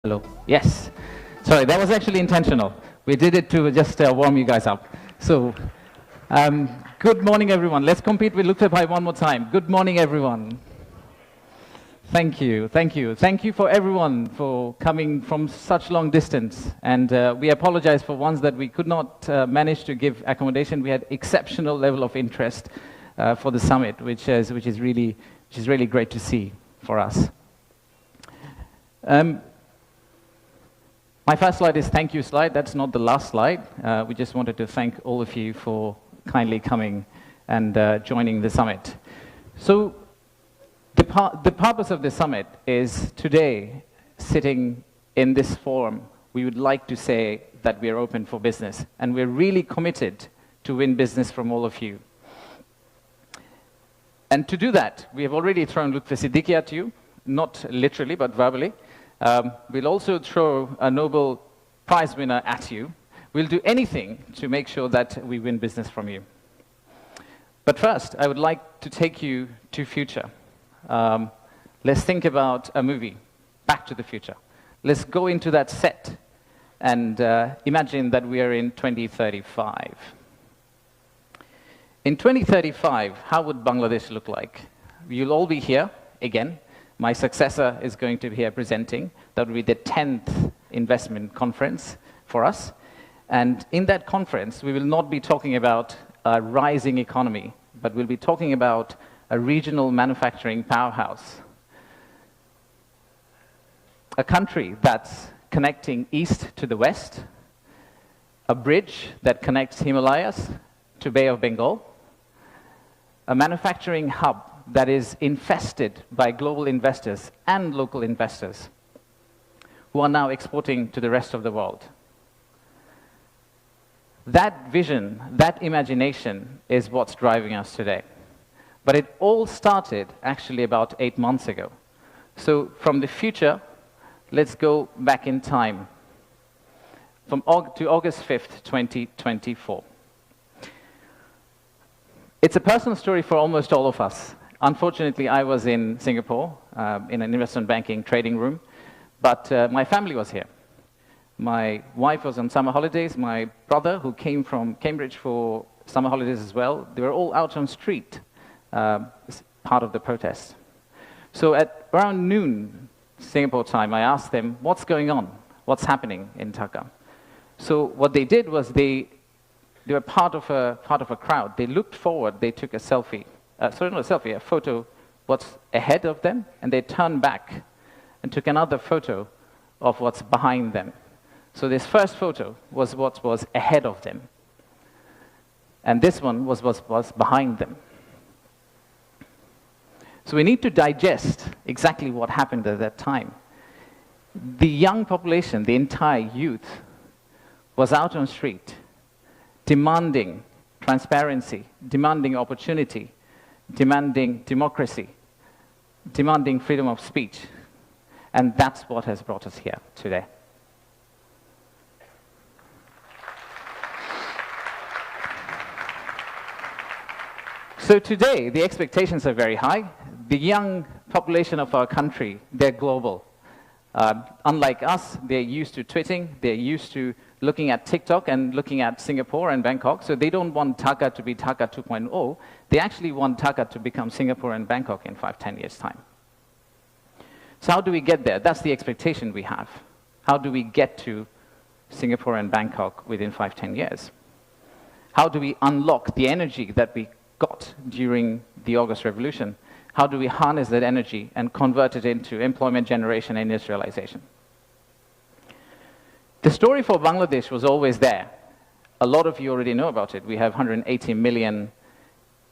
Hello. Yes. Sorry, that was actually intentional. We did it to just warm you guys up. So, good morning, everyone. Let's compete with Luktebhai one more time. Good morning, everyone. Thank you. Thank you. Thank you for everyone for coming from such long distance. And we apologize for ones that we could not manage to give accommodation. We had exceptional level of interest for the summit, which is really great to see for us. My first slide is thank you slide. That's not the last slide. We just wanted to thank all of you for kindly coming and joining the summit. So the purpose of the summit is today, sitting in this forum, we would like to say that we are open for business, and we're really committed to win business from all of you. And to do that, we have already thrown Lutfi Siddiqui at you, not literally, but verbally. We'll also throw a Nobel Prize winner at you. We'll do anything to make sure that we win business from you. But first, I would like to take you to future. Let's think about a movie, Back to the Future. Let's go into that set and imagine that we are in 2035. In 2035, how would Bangladesh look like? You'll all be here again. My successor is going to be here presenting. That will be the 10th investment conference for us. And in that conference, we will not be talking about a rising economy, but we'll be talking about a regional manufacturing powerhouse. A country that's connecting east to the west, a bridge that connects Himalayas to Bay of Bengal, a manufacturing hub that is infested by global investors and local investors who are now exporting to the rest of the world. That vision, that imagination is what's driving us today. But it all started actually about 8 months ago. So from the future, let's go back in time to August 5th, 2024. It's a personal story for almost all of us. Unfortunately, I was in Singapore in an investment banking trading room, but my family was here. My wife was on summer holidays. My brother, who came from Cambridge for summer holidays as well, they were all out on the street as part of the protest. So at around noon Singapore time, I asked them, what's going on? What's happening in Dhaka? So what they did was they were part of a crowd. They looked forward, they took a selfie. Sorry, not a selfie, a photo what's ahead of them, and they turned back and took another photo of what's behind them. So this first photo was what was ahead of them, and this one was what was behind them. So we need to digest exactly what happened at that time. The young population, the entire youth, was out on the street, demanding transparency, demanding opportunity, demanding democracy, demanding freedom of speech. And that's what has brought us here today. So today, the expectations are very high. The young population of our country, they're global. Unlike us, they're used to tweeting, they're used to looking at TikTok and looking at Singapore and Bangkok. So they don't want Dhaka to be Dhaka 2.0. They actually want Dhaka to become Singapore and Bangkok in 5-10 years' time. So how do we get there? That's the expectation we have. How do we get to Singapore and Bangkok within 5-10 years? How do we unlock the energy that we got during the August Revolution? How do we harness that energy and convert it into employment generation and industrialization? The story for Bangladesh was always there. A lot of you already know about it. We have 180 million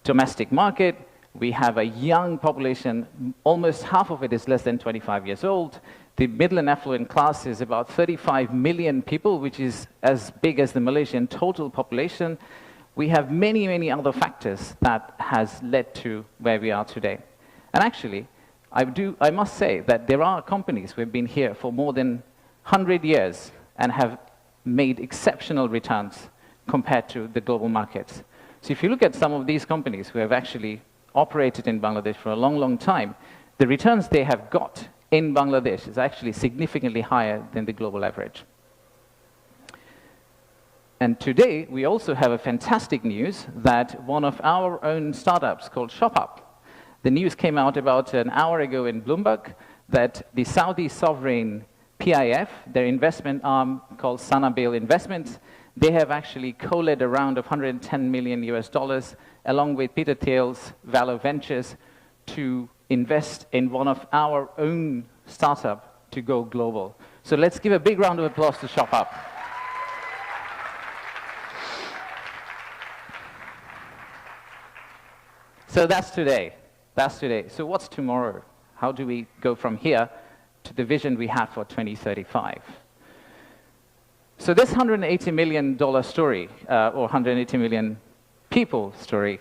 domestic market. We have a young population. Almost half of it is less than 25 years old. The middle and affluent class is about 35 million people, which is as big as the Malaysian total population. We have many, many other factors that has led to where we are today. And actually, I must say that there are companies who have been here for more than 100 years and have made exceptional returns compared to the global markets. So if you look at some of these companies who have actually operated in Bangladesh for a long, long time, the returns they have got in Bangladesh is actually significantly higher than the global average. And today, we also have a fantastic news that one of our own startups called ShopUp, the news came out about an hour ago in Bloomberg that the Saudi sovereign PIF, their investment arm called Sanabil Investments, they have actually co-led a round of $110 million US, along with Peter Thiel's Valor Ventures, to invest in one of our own startup to go global. So let's give a big round of applause to ShopUp. So that's today. That's today. So what's tomorrow? How do we go from here to the vision we have for 2035? So this $180 million story, or 180 million people story,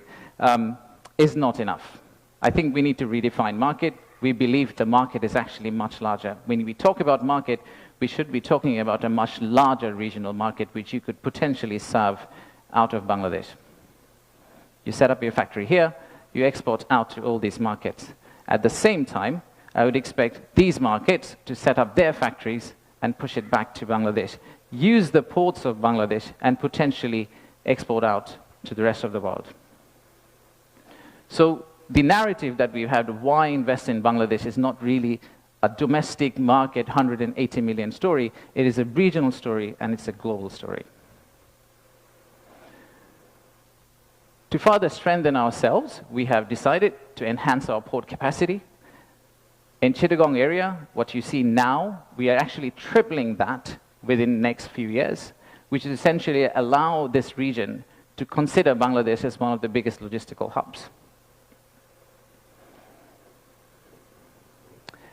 is not enough. I think we need to redefine market. We believe the market is actually much larger. When we talk about market, we should be talking about a much larger regional market which you could potentially serve out of Bangladesh. You set up your factory here, you export out to all these markets. At the same time, I would expect these markets to set up their factories and push it back to Bangladesh. Use the ports of Bangladesh and potentially export out to the rest of the world. So the narrative that we've had of why invest in Bangladesh is not really a domestic market 180 million story. It is a regional story and it's a global story. To further strengthen ourselves, we have decided to enhance our port capacity. In Chittagong area, what you see now, we are actually tripling that within the next few years, which is essentially allow this region to consider Bangladesh as one of the biggest logistical hubs.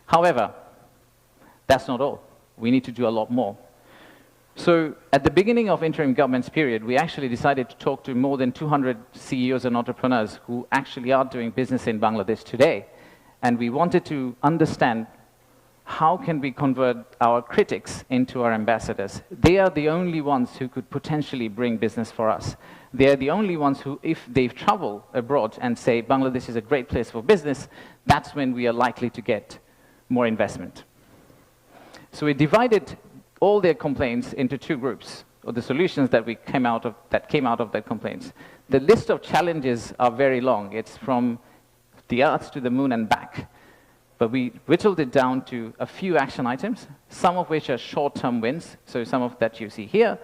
However, that's not all. We need to do a lot more. So at the beginning of interim government's period, we actually decided to talk to more than 200 CEOs and entrepreneurs who actually are doing business in Bangladesh today. And we wanted to understand how can we convert our critics into our ambassadors. They are the only ones who could potentially bring business for us. They are the only ones who, if they travel abroad and say Bangladesh is a great place for business, that's when we are likely to get more investment. So we divided all their complaints into two groups, or the solutions that came out of their complaints. The list of challenges are very long. It's from the Earth to the moon and back. But we whittled it down to a few action items, some of which are short-term wins, so some of that you see here,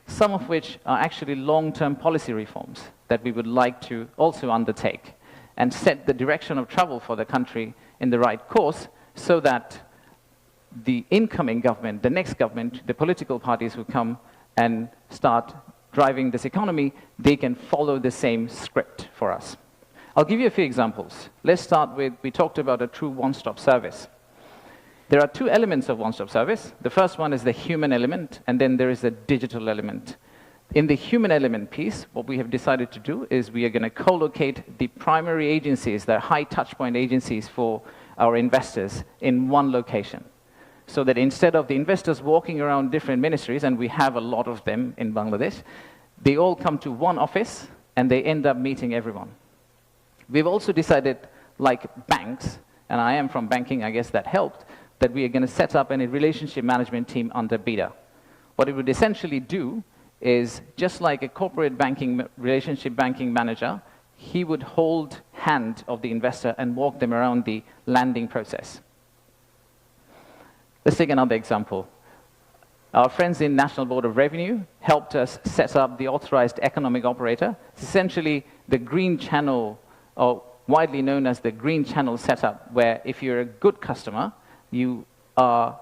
some of which are actually long-term policy reforms that we would like to also undertake and set the direction of travel for the country in the right course so that the incoming government, the next government, the political parties who come and start driving this economy, they can follow the same script for us. I'll give you a few examples. Let's start with, we talked about a true one-stop service. There are two elements of one-stop service. The first one is the human element, and then there is the digital element. In the human element piece, what we have decided to do is we are going to co-locate the primary agencies, the high touchpoint agencies for our investors in one location. So that instead of the investors walking around different ministries, and we have a lot of them in Bangladesh, they all come to one office and they end up meeting everyone. We've also decided, like banks, and I am from banking, I guess that helped, that we are going to set up a relationship management team under BIDA. What it would essentially do is, just like a corporate banking, relationship banking manager, he would hold hand of the investor and walk them around the landing process. Let's take another example. Our friends in National Board of Revenue helped us set up the authorized economic operator. It's essentially the green channel, or widely known as the green channel setup, where if you're a good customer, you are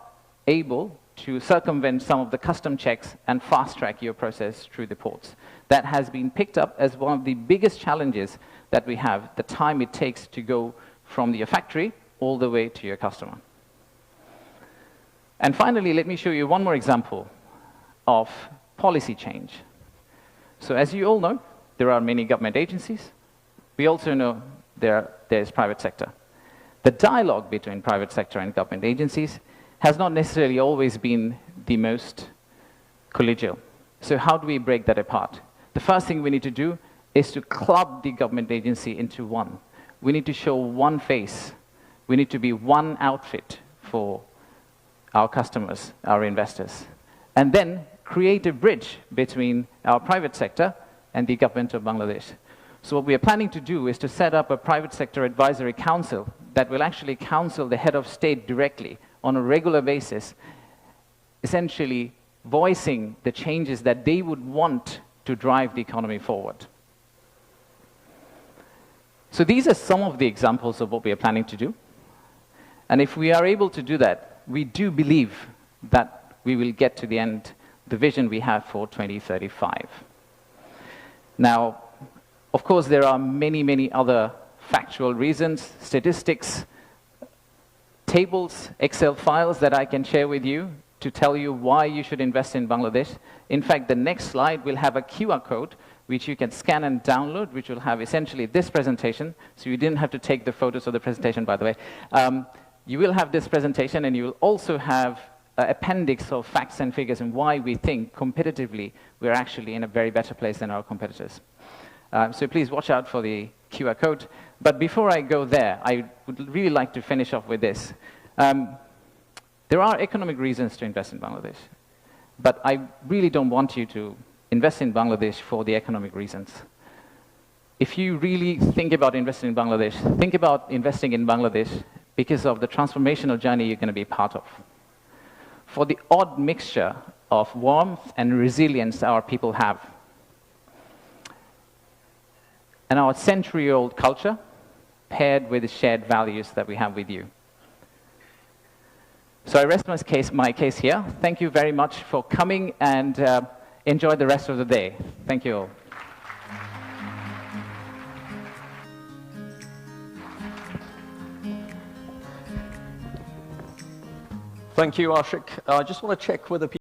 able to circumvent some of the custom checks and fast-track your process through the ports. That has been picked up as one of the biggest challenges that we have, the time it takes to go from your factory all the way to your customer. And finally, let me show you one more example of policy change. So as you all know, there are many government agencies. We also know there's private sector. The dialogue between private sector and government agencies has not necessarily always been the most collegial. So how do we break that apart? The first thing we need to do is to club the government agency into one. We need to show one face. We need to be one outfit for our customers, our investors, and then create a bridge between our private sector and the government of Bangladesh. So what we are planning to do is to set up a private sector advisory council that will actually counsel the head of state directly on a regular basis, essentially voicing the changes that they would want to drive the economy forward. So these are some of the examples of what we are planning to do. And if we are able to do that, we do believe that we will get to the end, the vision we have for 2035. Now, of course, there are many, many other factual reasons, statistics, tables, Excel files that I can share with you to tell you why you should invest in Bangladesh. In fact, the next slide will have a QR code which you can scan and download, which will have essentially this presentation. So you didn't have to take the photos of the presentation, by the way. You will have this presentation, and you will also have an appendix of facts and figures and why we think competitively we're actually in a very better place than our competitors. So please watch out for the QR code. But before I go there, I would really like to finish off with this. There are economic reasons to invest in Bangladesh, but I really don't want you to invest in Bangladesh for the economic reasons. If you really think about investing in Bangladesh, think about investing in Bangladesh because of the transformational journey you're going to be part of. For the odd mixture of warmth and resilience our people have, and our century-old culture paired with the shared values that we have with you. So I rest my case here. Thank you very much for coming, and enjoy the rest of the day. Thank you all. Thank you, Ashik. I just want to check whether people